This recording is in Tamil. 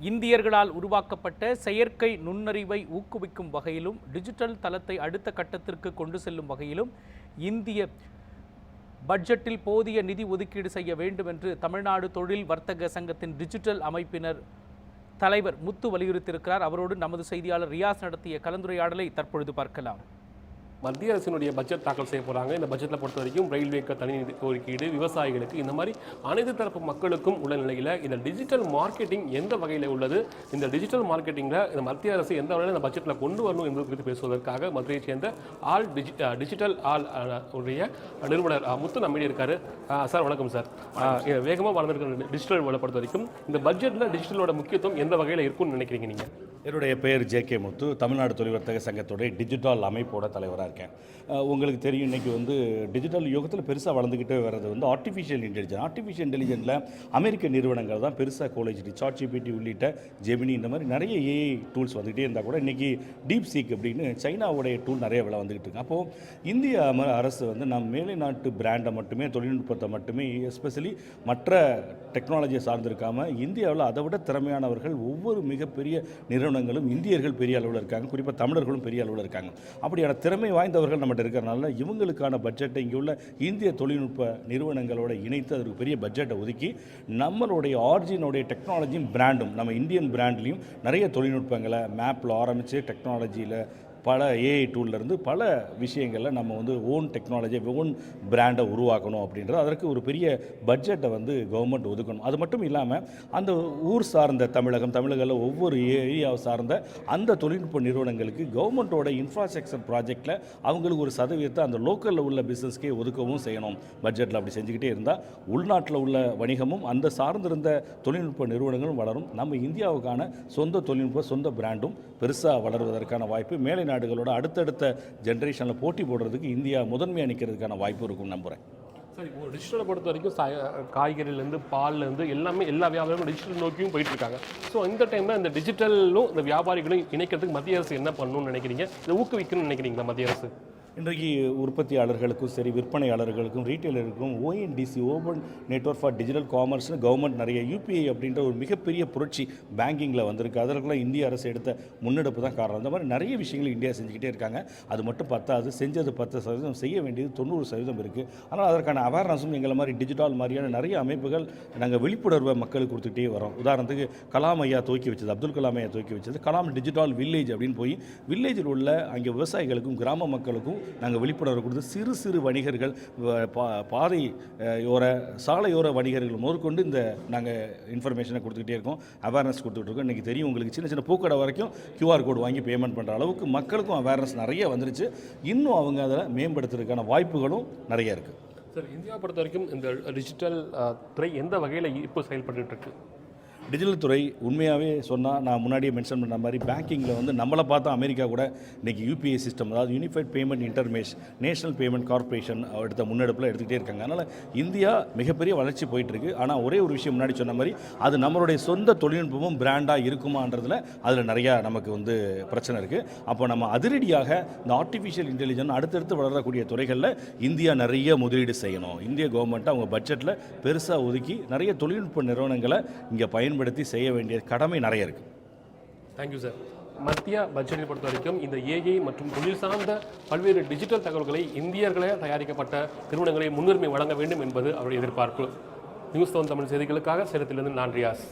இந்தியர்களால் உருவாக்கப்பட்ட செயற்கை நுண்ணறிவை ஊக்குவிக்கும் வகையிலும் டிஜிட்டல் தளத்தை அடுத்த கட்டத்திற்கு கொண்டு செல்லும் வகையிலும் இந்திய பட்ஜெட்டில் போதிய நிதி ஒதுக்கீடு செய்ய வேண்டும் என்று தமிழ்நாடு தொழில் வர்த்தக சங்கத்தின் டிஜிட்டல் அமைப்பினர் தலைவர் முத்து வலியுறுத்தியிருக்கிறார். அவரோடு நமது செய்தியாளர் ரியாஸ் நடத்திய கலந்துரையாடலை தற்பொழுது பார்க்கலாம். மத்திய அரசினுடைய பட்ஜெட் தாக்கல் செய்ய போகிறாங்க. இந்த பட்ஜெட்டில் பொறுத்த வரைக்கும் ரயில்வேக்கு தனி நிதி ஒதுக்கீடு, விவசாயிகளுக்கு, இந்த மாதிரி அனைத்து தரப்பு மக்களுக்கும் உள்ள நிலையில் இந்த டிஜிட்டல் மார்க்கெட்டிங் எந்த வகையில் உள்ளது, இந்த டிஜிட்டல் மார்க்கெட்டிங்கில் இந்த மத்திய அரசு எந்த வகையில் இந்த பட்ஜெட்டில் கொண்டு வரணும் என்பது குறித்து பேசுவதற்காக மதுரையைச் சேர்ந்த டிஜிட்டல் உடைய நிறுவனர் முத்து நம்மிடையே இருக்காரு. சார் வணக்கம் சார். வேகமாக வளர்ந்துருக்கிற டிஜிட்டல் பொறுத்த வரைக்கும் இந்த பட்ஜெட்டில் டிஜிட்டலோட முக்கியத்துவம் எந்த வகையில் இருக்கும்னு நினைக்கிறீங்க நீங்கள்? என்னுடைய பெயர் ஜே.கே. முத்து, தமிழ்நாடு தொழில் வர்த்தக சங்கத்துடைய டிஜிட்டல் அமைப்போட தலைவராக இருக்கேன். உங்களுக்கு தெரியும், இன்றைக்கி டிஜிட்டல் யுகத்தில் பெருசாக வளர்ந்துக்கிட்டே வர்றது ஆர்டிஃபிஷியல் இன்டெலிஜென்ஸில் அமெரிக்க நிறுவனங்கள் தான் பெருசாக கோலேஜ் சாட்ஜிபிடி உள்ளிட்ட ஜெமினி இந்த மாதிரி நிறைய ஏஐ டூல்ஸ் வந்துக்கிட்டே இருந்தால் கூட இன்றைக்கி டீப் சீக் அப்படின்னு சைனாவுடைய டூல் நிறைய விலை வந்துக்கிட்டு இருக்கு. அப்போது இந்திய அரசு நம் மேலை நாட்டு பிராண்டை மட்டுமே, தொழில்நுட்பத்தை மட்டுமே, எஸ்பெஷலி மற்ற டெக்னாலஜியை சார்ந்திருக்காமல் இந்தியாவில் அதை விட திறமையானவர்கள் ஒவ்வொரு மிகப்பெரிய நிறுவனங்களும் இந்தியர்கள் பெரிய அளவில் இருக்காங்க. குறிப்பாக தமிழர்களும் பெரிய அளவில் இருக்காங்க. அப்படியான திறமை வாய்ந்தவர்கள் நம்மகிட்ட இருக்கிறனால இவங்களுக்கான பட்ஜெட்டை இங்கே உள்ள இந்திய தொழில்நுட்ப நிறுவனங்களோட இணைத்து அதற்கு பெரிய பட்ஜெட்டை ஒதுக்கி நம்மளுடைய ஆரிஜினுடைய டெக்னாலஜியும் பிராண்டும், நம்ம இந்தியன் பிராண்ட்லேயும் நிறைய தொழில்நுட்பங்களை மேப்பில் ஆரம்பித்து டெக்னாலஜியில் பல ஏஐ டூல்லேருந்து பல விஷயங்களில் நம்ம ஓன் டெக்னாலஜி, ஓன் பிராண்டை உருவாக்கணும் அப்படின்றது அதற்கு ஒரு பெரிய பட்ஜெட்டை கவர்மெண்ட் ஒதுக்கணும். அது மட்டும் இல்லாமல் அந்த ஊர் சார்ந்த தமிழகத்தில் ஒவ்வொரு ஏரியாவை சார்ந்த அந்த தொழில்நுட்ப நிறுவனங்களுக்கு கவர்மெண்ட்டோட இன்ஃப்ராஸ்ட்ரக்சர் ப்ராஜெக்டில் அவங்களுக்கு ஒரு சதவீதத்தை அந்த லோக்கலில் உள்ள பிஸ்னஸ்க்கே ஒதுக்கவும் செய்யணும். பட்ஜெட்டில் அப்படி செஞ்சுக்கிட்டே இருந்தால் உள்நாட்டில் உள்ள வணிகமும் அந்த சார்ந்திருந்த தொழில்நுட்ப நிறுவனங்களும் வளரும். நம்ம இந்தியாவுக்கான சொந்த தொழில்நுட்ப சொந்த பிராண்டும் பெருசாக வளருவதற்கான வாய்ப்பு, மேலை நாடுகளோட அடுத்தடுத்த ஜென்ரேஷனில் போட்டி போடுறதுக்கு இந்தியா முதன்மையாக நிற்கிறதுக்கான வாய்ப்பு இருக்கும் நம்புகிறேன். சார், இப்போ டிஜிட்டலை பொறுத்த வரைக்கும் காய்கறிலேருந்து பால்லேருந்து எல்லாமே எல்லா வியாபாரமும் டிஜிட்டல் நோக்கியும் போயிட்டுருக்காங்க. ஸோ இந்த டைமில் இந்த டிஜிட்டலும் இந்த வியாபாரிகளும் இணைக்கிறதுக்கு மத்திய அரசு என்ன பண்ணணும்னு நினைக்கிறீங்க? இதை ஊக்குவிக்கணும்னு நினைக்கிறீங்களா மத்திய அரசு? இன்றைக்கு உற்பத்தியாளர்களுக்கும் சரி, விற்பனையாளர்களுக்கும், ரீட்டைலருக்கும் ONDC, open network for digital காமர்ஸ்னு கவர்மெண்ட் நிறைய யூபிஐ அப்படின்ற ஒரு மிகப்பெரிய புரட்சி பேங்கிங்கில் வந்திருக்கு. அதற்கெல்லாம் இந்திய அரசு எடுத்த முன்னெடுப்பு தான் காரணம். அந்த மாதிரி நிறைய விஷயங்கள் இந்தியா செஞ்சுக்கிட்டே இருக்காங்க. அது மட்டும் பத்தாது, செஞ்சது 10%, செய்ய வேண்டியது 90% இருக்குது. ஆனால் அதற்கான அவேர்னஸும் எங்களை மாதிரி டிஜிட்டல் மாதிரியான நிறைய அமைப்புகள் நாங்கள் விழிப்புணர்வை மக்களுக்கு கொடுத்துட்டே வரோம். உதாரணத்துக்கு கலாம் ஐயா துவக்கி வச்சது, அப்துல் கலாம் ஐயா துவக்கி வச்சது கலாம் டிஜிட்டல் வில்லேஜ் அப்படின்னு போய் வில்லேஜில் உள்ள அங்கே விவசாயிகளுக்கும் கிராம மக்களுக்கும் நாங்கள் விழிப்புணர்வு கொடுத்து சிறு சிறு வணிகர்கள், பாதையோர சாலையோர வணிகர்கள் முதற்கொண்டு இந்த நாங்கள் இன்ஃபர்மேஷனை கொடுத்துக்கிட்டே இருக்கோம், அவேர்னஸ் கொடுத்துட்டு இருக்கோம். இன்றைக்கி தெரியும் உங்களுக்கு, சின்ன சின்ன பூக்கடை வரைக்கும் QR கோடு வாங்கி பேமெண்ட் பண்ணுற அளவுக்கு மக்களுக்கும் அவேர்னஸ் நிறைய வந்துருச்சு. இன்னும் அவங்க அதில் மேம்படுத்துறதுக்கான வாய்ப்புகளும் நிறைய இருக்குது. சார், இந்தியா பொறுத்த வரைக்கும் இந்த டிஜிட்டல் துறை எந்த வகையில் இப்போ செயல்பட்டு இருக்கு? டிஜிட்டல் துறை உண்மையாகவே சொன்னால், நான் முன்னாடியே மென்ஷன் பண்ண மாதிரி பேங்கிங்கில் நம்மளை பார்த்தா அமெரிக்கா கூட இன்றைக்கி யூபிஐ சிஸ்டம், அதாவது unified payment interface, national payment corporation எடுத்த முன்னெடுப்பில் எடுத்துகிட்டே இருக்காங்க. அதனால் இந்தியா மிகப்பெரிய வளர்ச்சி போயிட்டுருக்கு. ஆனால் ஒரே ஒரு விஷயம் முன்னாடி சொன்ன மாதிரி, அது நம்மளுடைய சொந்த தொழில்நுட்பமும் பிராண்டாக இருக்குமான்றதில் அதில் நிறையா நமக்கு பிரச்சனை இருக்குது. அப்போ நம்ம அதிரடியாக இந்த ஆர்டிஃபிஷியல் இன்டெலிஜென்ஸ் அடுத்தடுத்து வளரக்கூடிய துறைகளில் இந்தியா நிறைய முதலீடு செய்யணும். இந்திய கவர்மெண்ட்டை அவங்க பட்ஜெட்டில் பெருசாக ஒதுக்கி நிறைய தொழில்நுட்ப நிறுவனங்களை இங்கே பயன்படுத்தி செய்ய வேண்டிய கடமை நிறைய இருக்கு. Thank you sir. மத்திய பட்ஜெட்டை பொறுத்த வரைக்கும் இந்த ஏஐ மற்றும் தொழில் சார்ந்த பல்வேறு டிஜிட்டல் தகவல்களை இந்தியர்களே தயாரிக்கப்பட்ட நிறுவனங்களை முன்னுரிமை வழங்க வேண்டும் என்பது அவருடைய எதிர்பார்ப்பு. நியூஸ் 7 தமிழ் செய்திகளுக்காக சேலத்திலிருந்து நான் ரியாஸ்.